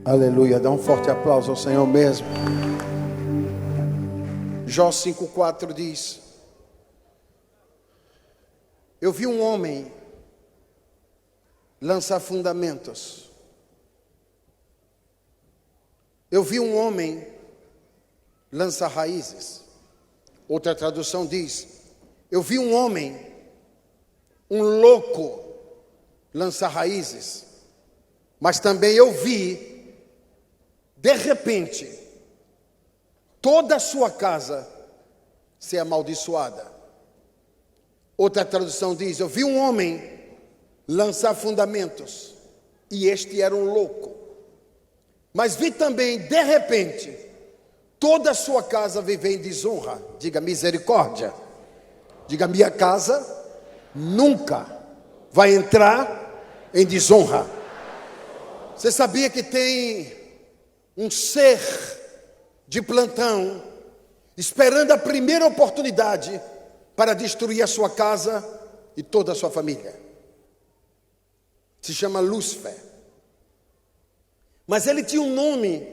Aleluia, dá um forte aplauso ao Senhor mesmo. Jó 5,4 diz: eu vi um homem lançar fundamentos. Eu vi um homem lançar raízes. Outra tradução diz: eu vi um homem, um louco, lançar raízes. Mas também eu vi, de repente, toda a sua casa ser amaldiçoada. Outra tradução diz: eu vi um homem lançar fundamentos, e este era um louco. Mas vi também, de repente, toda a sua casa viver em desonra. Diga misericórdia. Diga: minha casa nunca vai entrar em desonra. Você sabia que tem um ser de plantão esperando a primeira oportunidade para destruir a sua casa e toda a sua família? Se chama Lúcifer. Mas ele tinha um nome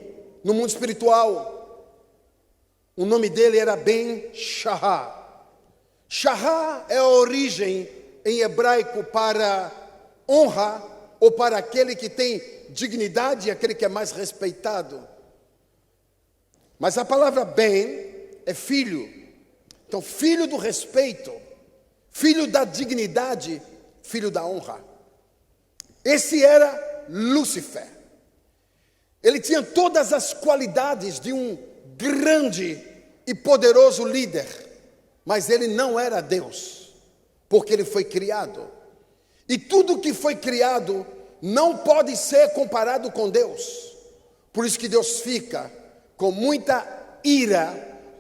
no mundo espiritual. O nome dele era Ben-Shahar. Shahar é a origem em hebraico para honra, ou para aquele que tem dignidade, aquele que é mais respeitado. Mas a palavra Ben é filho. Então, filho do respeito, filho da dignidade, filho da honra. Esse era Lúcifer. Ele tinha todas as qualidades de um grande e poderoso líder, mas ele não era Deus, porque ele foi criado. E tudo que foi criado não pode ser comparado com Deus. Por isso que Deus fica com muita ira,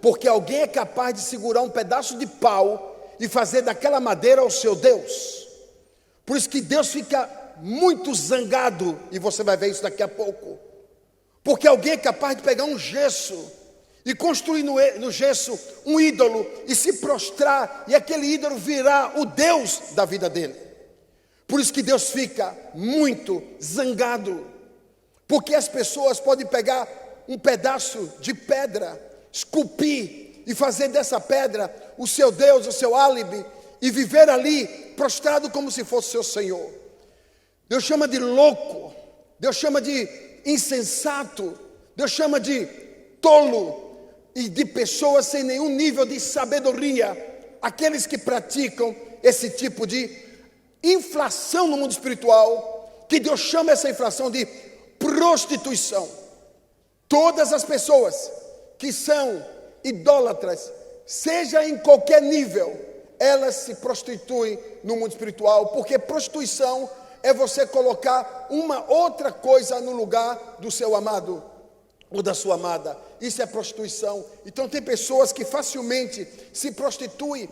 porque alguém é capaz de segurar um pedaço de pau e fazer daquela madeira o seu Deus. Por isso que Deus fica muito zangado, e você vai ver isso daqui a pouco. Porque alguém é capaz de pegar um gesso e construir no gesso um ídolo e se prostrar, e aquele ídolo virar o Deus da vida dele. Por isso que Deus fica muito zangado, porque as pessoas podem pegar um pedaço de pedra, esculpir e fazer dessa pedra o seu Deus, o seu álibi, e viver ali prostrado como se fosse seu Senhor. Deus chama de louco, Deus chama de insensato, Deus chama de tolo e de pessoas sem nenhum nível de sabedoria, aqueles que praticam esse tipo de inflação no mundo espiritual, que Deus chama essa inflação de prostituição. Todas as pessoas que são idólatras, seja em qualquer nível, elas se prostituem no mundo espiritual, porque prostituição é você colocar uma outra coisa no lugar do seu amado ou da sua amada. Isso é prostituição. Então tem pessoas que facilmente se prostituem.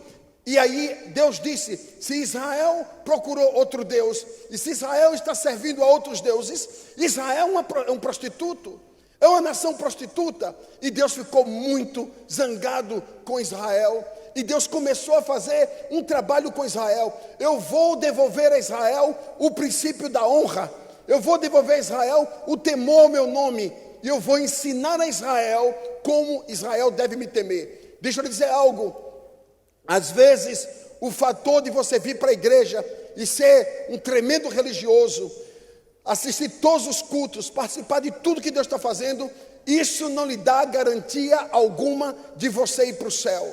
E aí Deus disse: se Israel procurou outro Deus, e se Israel está servindo a outros deuses, Israel é um prostituto, é uma nação prostituta. E Deus ficou muito zangado com Israel, e Deus começou a fazer um trabalho com Israel. Eu vou devolver a Israel o princípio da honra, eu vou devolver a Israel o temor ao meu nome, e eu vou ensinar a Israel como Israel deve me temer. Deixa eu lhe dizer algo. Às vezes, o fator de você vir para a igreja e ser um tremendo religioso, assistir todos os cultos, participar de tudo que Deus está fazendo, isso não lhe dá garantia alguma de você ir para o céu.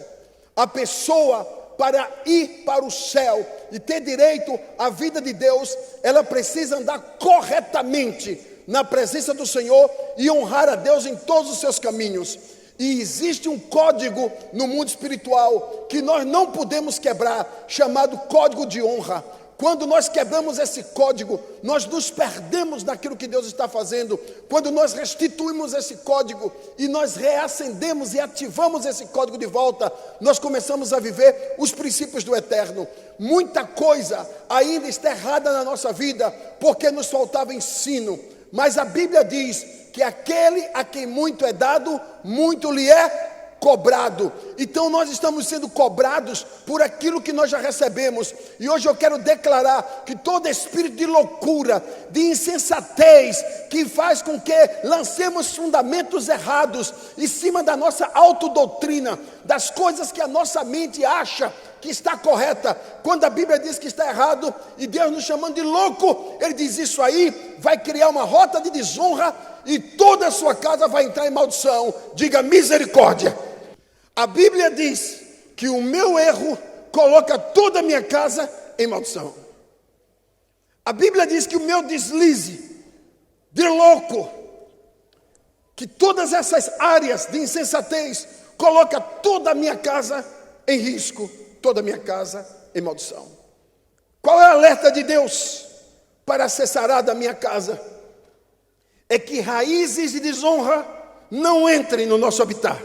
A pessoa, para ir para o céu e ter direito à vida de Deus, ela precisa andar corretamente na presença do Senhor e honrar a Deus em todos os seus caminhos. E existe um código no mundo espiritual que nós não podemos quebrar, chamado código de honra. Quando nós quebramos esse código, nós nos perdemos naquilo que Deus está fazendo. Quando nós restituímos esse código e nós reacendemos e ativamos esse código de volta, nós começamos a viver os princípios do eterno. Muita coisa ainda está errada na nossa vida, porque nos faltava ensino. Mas a Bíblia diz que aquele a quem muito é dado, muito lhe é cobrado. Então nós estamos sendo cobrados por aquilo que nós já recebemos. E hoje eu quero declarar que todo espírito de loucura, de insensatez, que faz com que lancemos fundamentos errados em cima da nossa autodoutrina, das coisas que a nossa mente acha que está correta, quando a Bíblia diz que está errado, e Deus nos chamando de louco, Ele diz: isso aí vai criar uma rota de desonra, e toda a sua casa vai entrar em maldição. Diga misericórdia. A Bíblia diz que o meu erro coloca toda a minha casa em maldição. A Bíblia diz que o meu deslize de louco, que todas essas áreas de insensatez coloca toda a minha casa em risco, toda a minha casa em maldição. Qual é o alerta de Deus para cessar da minha casa? É que raízes de desonra não entrem no nosso habitat.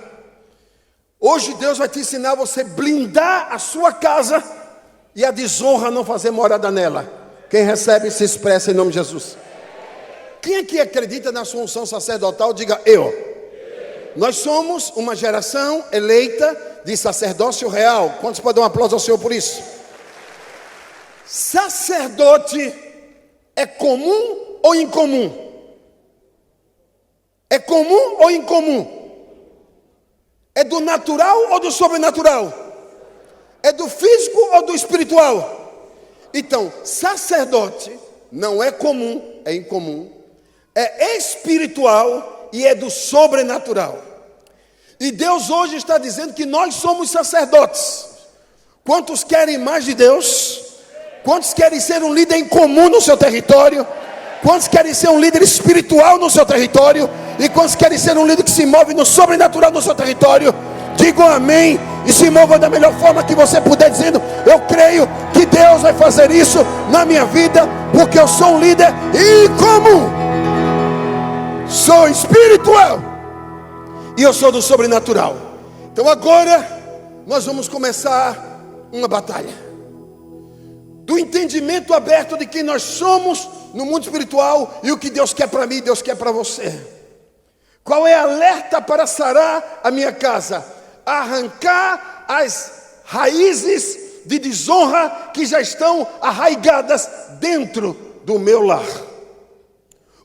Hoje Deus vai te ensinar a você blindar a sua casa e a desonra não fazer morada nela. Quem recebe se expressa em nome de Jesus. Quem aqui acredita na sua unção sacerdotal, diga eu. Nós somos uma geração eleita de sacerdócio real. Quantos podem dar um aplauso ao Senhor por isso? Sacerdote é comum ou incomum? É comum ou incomum? É do natural ou do sobrenatural? É do físico ou do espiritual? Então, sacerdote não é comum, é incomum. É espiritual e é do sobrenatural. E Deus hoje está dizendo que nós somos sacerdotes. Quantos querem mais de Deus? Quantos querem ser um líder em comum no seu território? Quantos querem ser um líder espiritual no seu território? E quantos querem ser um líder que se move no sobrenatural no seu território? Digam amém e se movam da melhor forma que você puder, dizendo: eu creio que Deus vai fazer isso na minha vida, porque eu sou um líder incomum. Sou espiritual e eu sou do sobrenatural. Então agora nós vamos começar uma batalha do entendimento aberto de quem nós somos no mundo espiritual e o que Deus quer para mim, Deus quer para você. Qual é a alerta para sarar a minha casa? Arrancar as raízes de desonra que já estão arraigadas dentro do meu lar,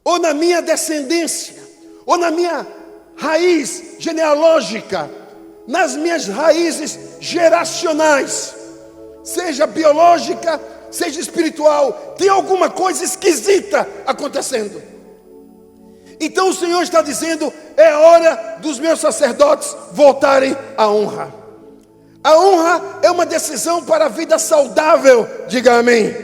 ou na minha descendência, ou na minha raiz genealógica, nas minhas raízes geracionais, seja biológica, seja espiritual. Tem alguma coisa esquisita acontecendo. Então o Senhor está dizendo: é hora dos meus sacerdotes voltarem à honra. A honra é uma decisão para a vida saudável. Diga amém.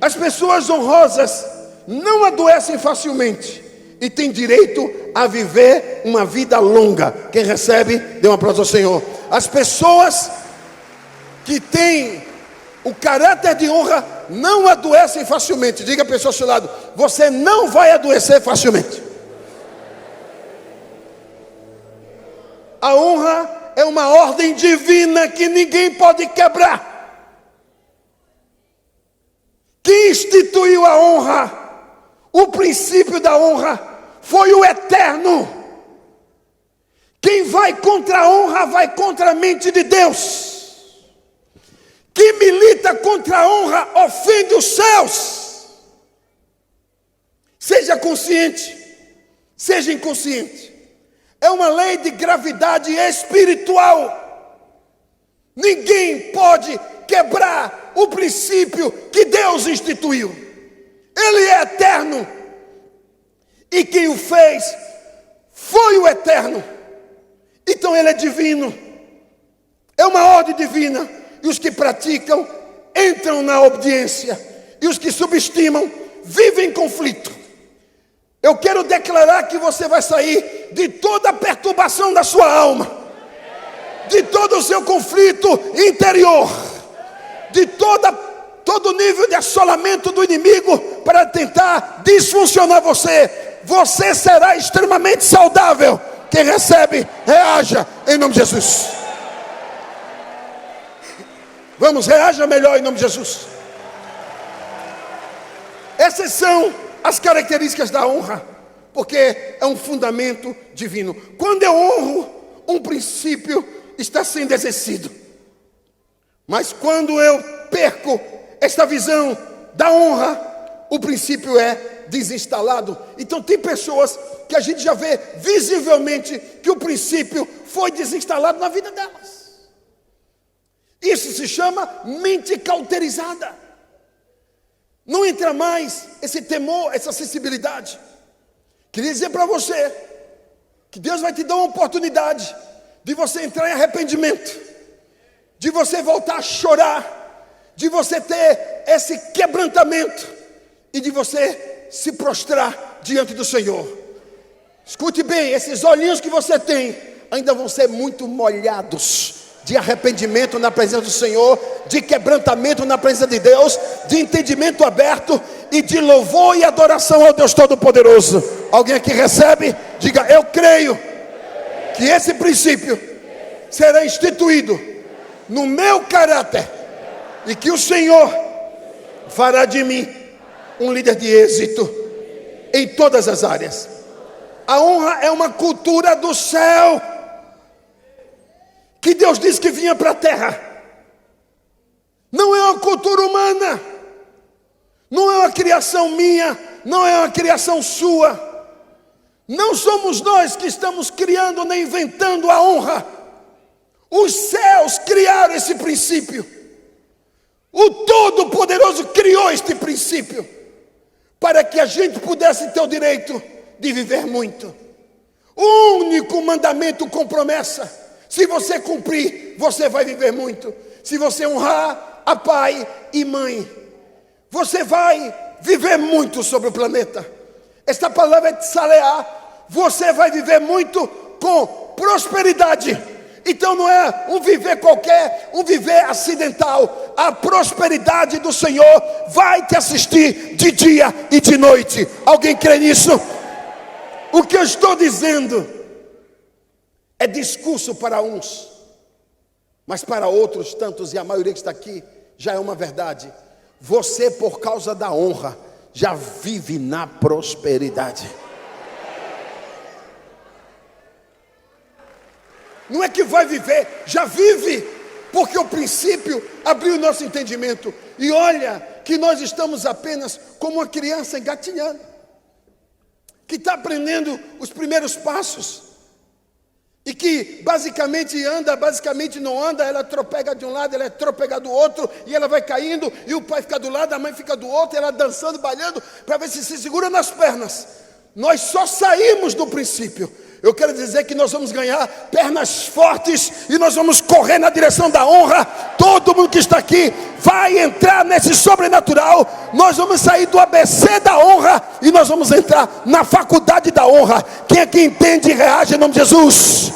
As pessoas honrosas não adoecem facilmente e têm direito a viver uma vida longa. Quem recebe, dê um aplauso ao Senhor. As pessoas que têm o caráter de honra não adoecem facilmente. Diga a pessoa ao seu lado: você não vai adoecer facilmente. A honra é uma ordem divina que ninguém pode quebrar. Quem instituiu a honra, o princípio da honra, foi o Eterno. Quem vai contra a honra vai contra a mente de Deus. Quem milita contra a honra ofende os céus. Seja consciente, seja inconsciente. É uma lei de gravidade espiritual. Ninguém pode quebrar o princípio que Deus instituiu. Ele é eterno. E quem o fez foi o Eterno. Então ele é divino. É uma ordem divina. E os que praticam entram na obediência, e os que subestimam vivem em conflito. Eu quero declarar que você vai sair de toda a perturbação da sua alma, de todo o seu conflito interior, de todo nível de assolamento do inimigo para tentar disfuncionar você. Você será extremamente saudável. Quem recebe, reaja em nome de Jesus. Vamos, reaja melhor em nome de Jesus. Essas são as características da honra, porque é um fundamento divino. Quando eu honro, um princípio está sendo exercido. Mas quando eu perco esta visão da honra, o princípio é desinstalado. Então tem pessoas que a gente já vê visivelmente que o princípio foi desinstalado na vida delas. Isso se chama mente cauterizada. Não entra mais esse temor, essa sensibilidade. Queria dizer para você que Deus vai te dar uma oportunidade de você entrar em arrependimento, de você voltar a chorar, de você ter esse quebrantamento e de você se prostrar diante do Senhor. Escute bem, esses olhinhos que você tem ainda vão ser muito molhados de arrependimento na presença do Senhor, de quebrantamento na presença de Deus, de entendimento aberto e de louvor e adoração ao Deus Todo-Poderoso. Alguém aqui recebe? Diga: eu creio que esse princípio será instituído no meu caráter e que o Senhor fará de mim um líder de êxito em todas as áreas. A honra é uma cultura do céu que Deus disse que vinha para a terra. Não é uma cultura humana, não é uma criação minha, não é uma criação sua. Não somos nós que estamos criando nem inventando a honra. Os céus criaram esse princípio. O Todo-Poderoso criou este princípio para que a gente pudesse ter o direito de viver muito. O único mandamento com promessa: se você cumprir, você vai viver muito. Se você honrar a pai e mãe, você vai viver muito sobre o planeta. Esta palavra é tsaleá. Você vai viver muito com prosperidade. Então não é um viver qualquer, um viver acidental. A prosperidade do Senhor vai te assistir de dia e de noite. Alguém crê nisso? O que eu estou dizendo é discurso para uns, mas para outros tantos, e a maioria que está aqui, já é uma verdade. Você, por causa da honra, já vive na prosperidade. Não é que vai viver, já vive, porque o princípio abriu o nosso entendimento. E olha que nós estamos apenas como uma criança engatinhando, que está aprendendo os primeiros passos, e que basicamente anda, basicamente não anda. Ela tropega de um lado, ela tropega do outro, e ela vai caindo, e o pai fica do lado, a mãe fica do outro, ela dançando, balhando, para ver se segura nas pernas. Nós só saímos do princípio. Eu quero dizer que nós vamos ganhar pernas fortes e nós vamos correr na direção da honra. Todo mundo que está aqui vai entrar nesse sobrenatural. Nós vamos sair do ABC da honra e nós vamos entrar na faculdade da honra. Quem aqui entende, reage em nome de Jesus.